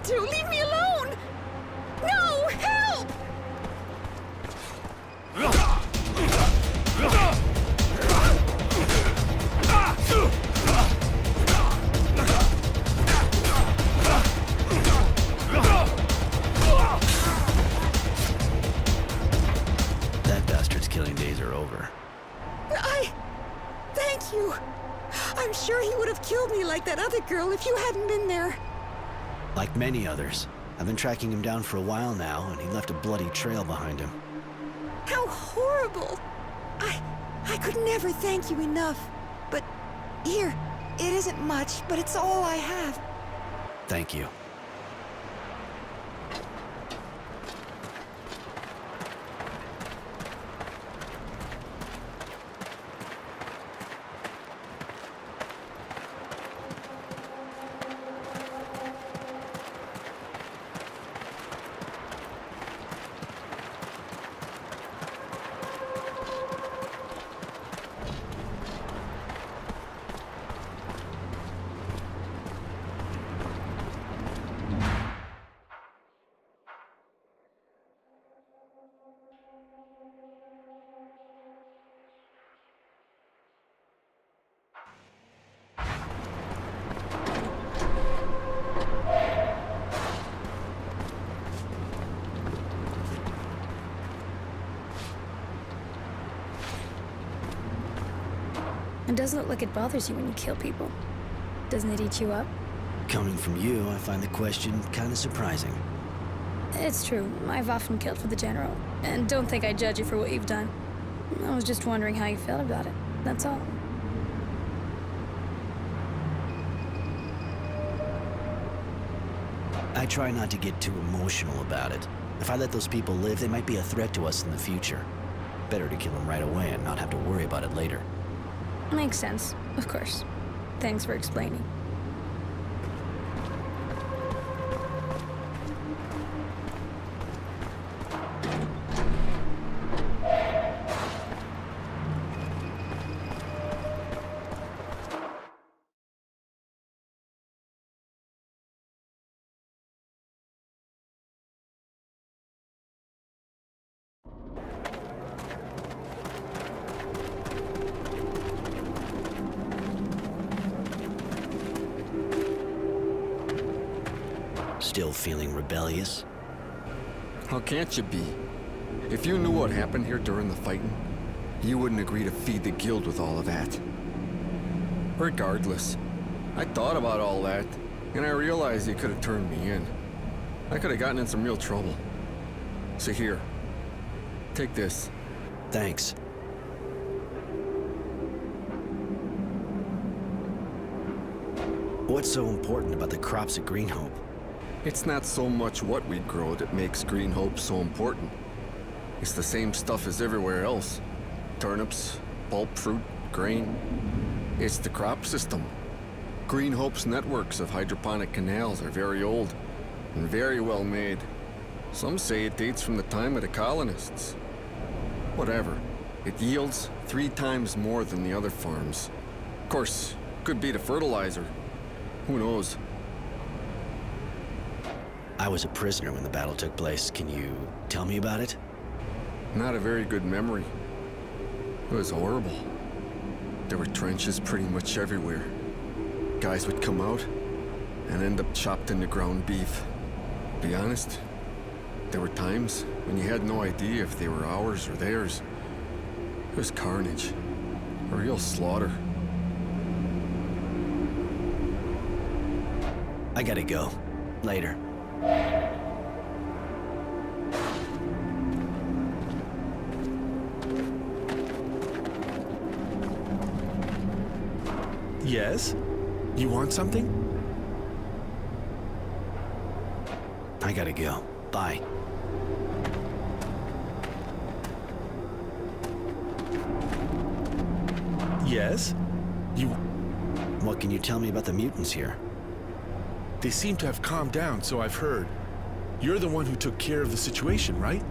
to! Leave me alone! No! Help! That bastard's killing days are over. Thank you. I'm sure he would have killed me like that other girl if you hadn't been there. Like many others. I've been tracking him down for a while now, and he left a bloody trail behind him. How horrible. I could never thank you enough. But here, it isn't much, but it's all I have. Thank you. It doesn't look like it bothers you when you kill people. Doesn't it eat you up? Coming from you, I find the question kind of surprising. It's true. I've often killed for the General. And don't think I judge you for what you've done. I was just wondering how you felt about it. That's all. I try not to get too emotional about it. If I let those people live, they might be a threat to us in the future. Better to kill them right away and not have to worry about it later. Makes sense, of course. Thanks for explaining. Still feeling rebellious? How can't you be? If you knew what happened here during the fighting, you wouldn't agree to feed the guild with all of that. Regardless, I thought about all that, and I realized you could have turned me in. I could have gotten in some real trouble. So here, take this. Thanks. What's so important about the crops at Green Hope? It's not so much what we grow that makes Green Hope so important. It's the same stuff as everywhere else. Turnips, pulp fruit, grain. It's the crop system. Green Hope's networks of hydroponic canals are very old and very well made. Some say it dates from the time of the colonists. Whatever. It yields 3 times more than the other farms. Of course, could be the fertilizer. Who knows? I was a prisoner when the battle took place. Can you tell me about it? Not a very good memory. It was horrible. There were trenches pretty much everywhere. Guys would come out and end up chopped into ground beef. To be honest, there were times when you had no idea if they were ours or theirs. It was carnage. A real slaughter. I gotta go. Later. Yes? You want something? I gotta go. Bye. Yes? You... What can you tell me about the mutants here? They seem to have calmed down, so I've heard. You're the one who took care of the situation, right?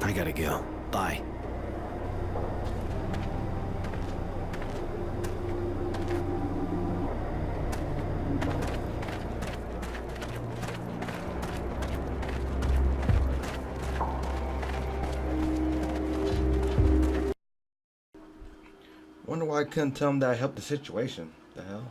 I gotta go. Bye. why I couldn't tell him that I helped the situation. The hell?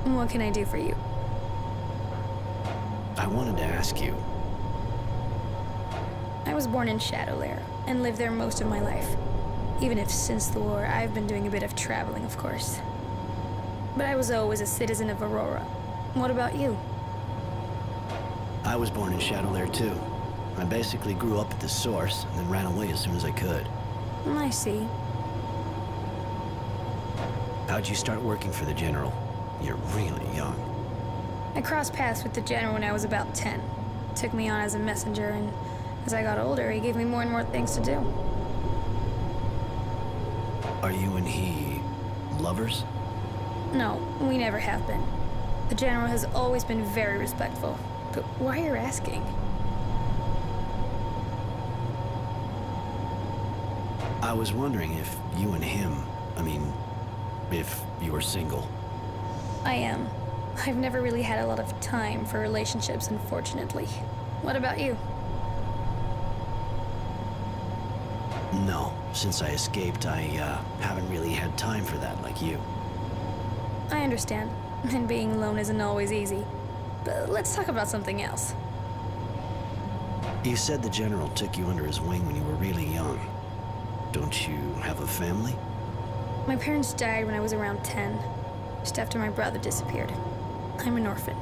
What can I do for you? I wanted to ask you. I was born in Shadowlair and lived there most of my life. Even if since the war, I've been doing a bit of traveling, of course. But I was always a citizen of Aurora. What about you? I was born in Shadowlair too. I basically grew up at the source and then ran away as soon as I could. I see. How'd you start working for the General? You're really young. I crossed paths with the General when I was about 10. Took me on as a messenger, and as I got older, he gave me more and more things to do. Are you and he lovers? No, we never have been. The General has always been very respectful. But why are you asking? I was wondering if you and him, if you were single. I am. I've never really had a lot of time for relationships, unfortunately. What about you? No, since I escaped, I haven't really had time for that like you. I understand. And being alone isn't always easy. But let's talk about something else. You said the General took you under his wing when you were really young. Don't you have a family? My parents died when I was around 10, just after my brother disappeared. I'm an orphan.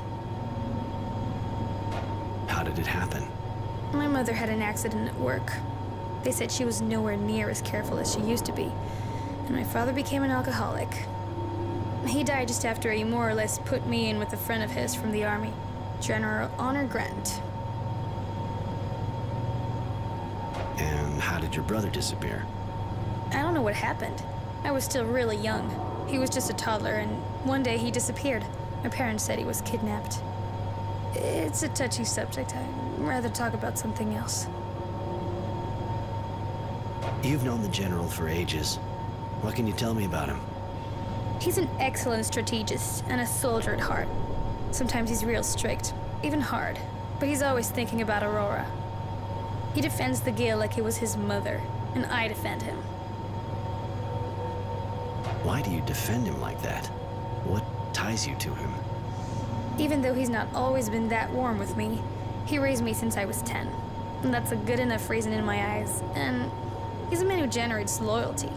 How did it happen? My mother had an accident at work. They said she was nowhere near as careful as she used to be, and my father became an alcoholic. He died just after he more or less put me in with a friend of his from the army, General Honor Grant. And how did your brother disappear? I don't know what happened. I was still really young. He was just a toddler, and one day he disappeared. My parents said he was kidnapped. It's a touchy subject. I'd rather talk about something else. You've known the General for ages. What can you tell me about him? He's an excellent strategist and a soldier at heart. Sometimes he's real strict, even hard, but he's always thinking about Aurora. He defends the Guild like it was his mother, and I defend him. Why do you defend him like that? What ties you to him? Even though he's not always been that warm with me, he raised me since I was 10. And that's a good enough reason in my eyes, and he's a man who generates loyalty.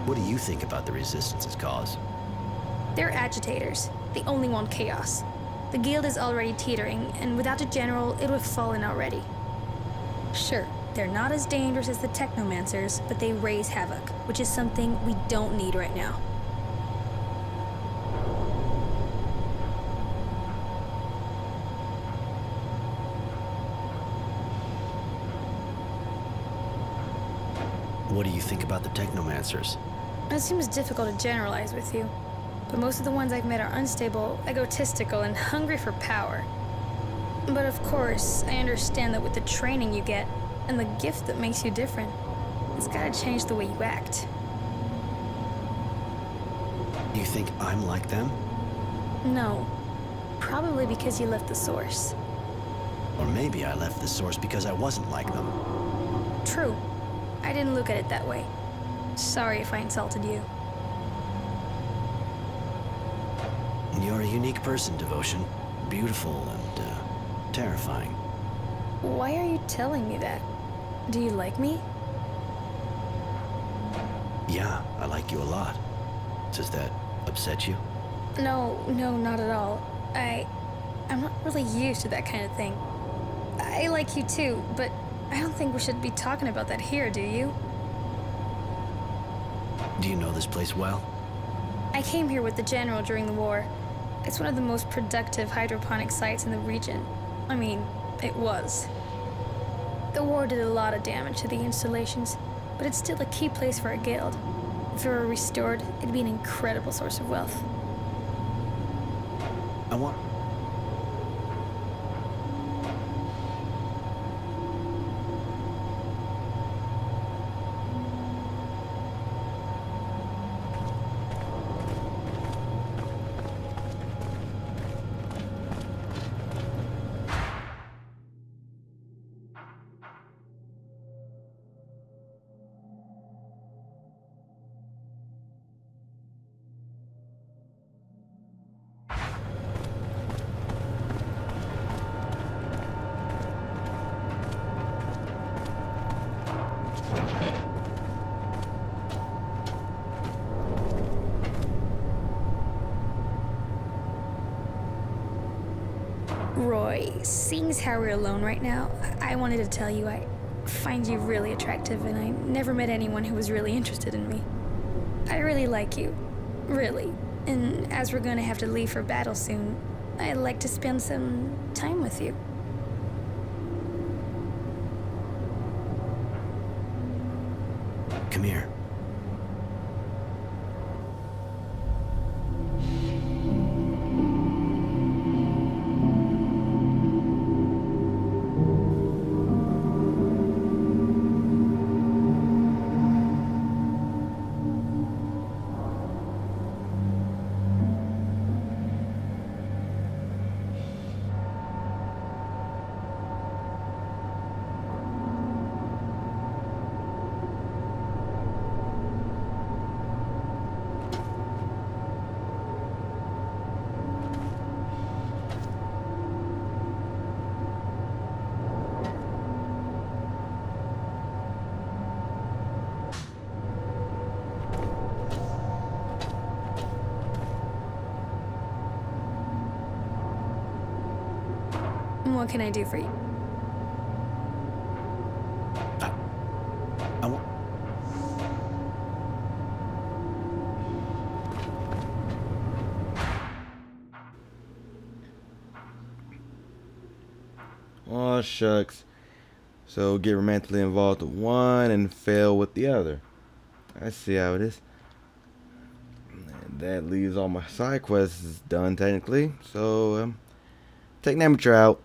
What do you think about the Resistance's cause? They're agitators. They only want chaos. The Guild is already teetering, and without a general, it would have fallen already. Sure, they're not as dangerous as the Technomancers, but they raise havoc, which is something we don't need right now. What do you think about the Technomancers? It seems difficult to generalize with you, but most of the ones I've met are unstable, egotistical, and hungry for power. But of course, I understand that with the training you get, and the gift that makes you different, it's gotta change the way you act. You think I'm like them? No. Probably because you left the Source. Or maybe I left the Source because I wasn't like them. True. I didn't look at it that way. Sorry if I insulted you. You're a unique person, Devotion. Beautiful and, terrifying. Why are you telling me that? Do you like me? Yeah, I like you a lot. Does that upset you? No, not at all. I'm not really used to that kind of thing. I like you too, but I don't think we should be talking about that here, do you? Do you know this place well? I came here with the general during the war. It's one of the most productive hydroponic sites in the region. I mean, it was. The war did a lot of damage to the installations, but it's still a key place for a guild. If it were restored, it'd be an incredible source of wealth. I want. Roy, seeing as how we're alone right now, I wanted to tell you I find you really attractive, and I never met anyone who was really interested in me. I really like you. Really. And as we're gonna have to leave for battle soon, I'd like to spend some time with you. Come here. What can I do for you? I want. Oh, shucks. So get romantically involved with one and fail with the other. I see how it is. And that leaves all my side quests done technically. So take an amateur out.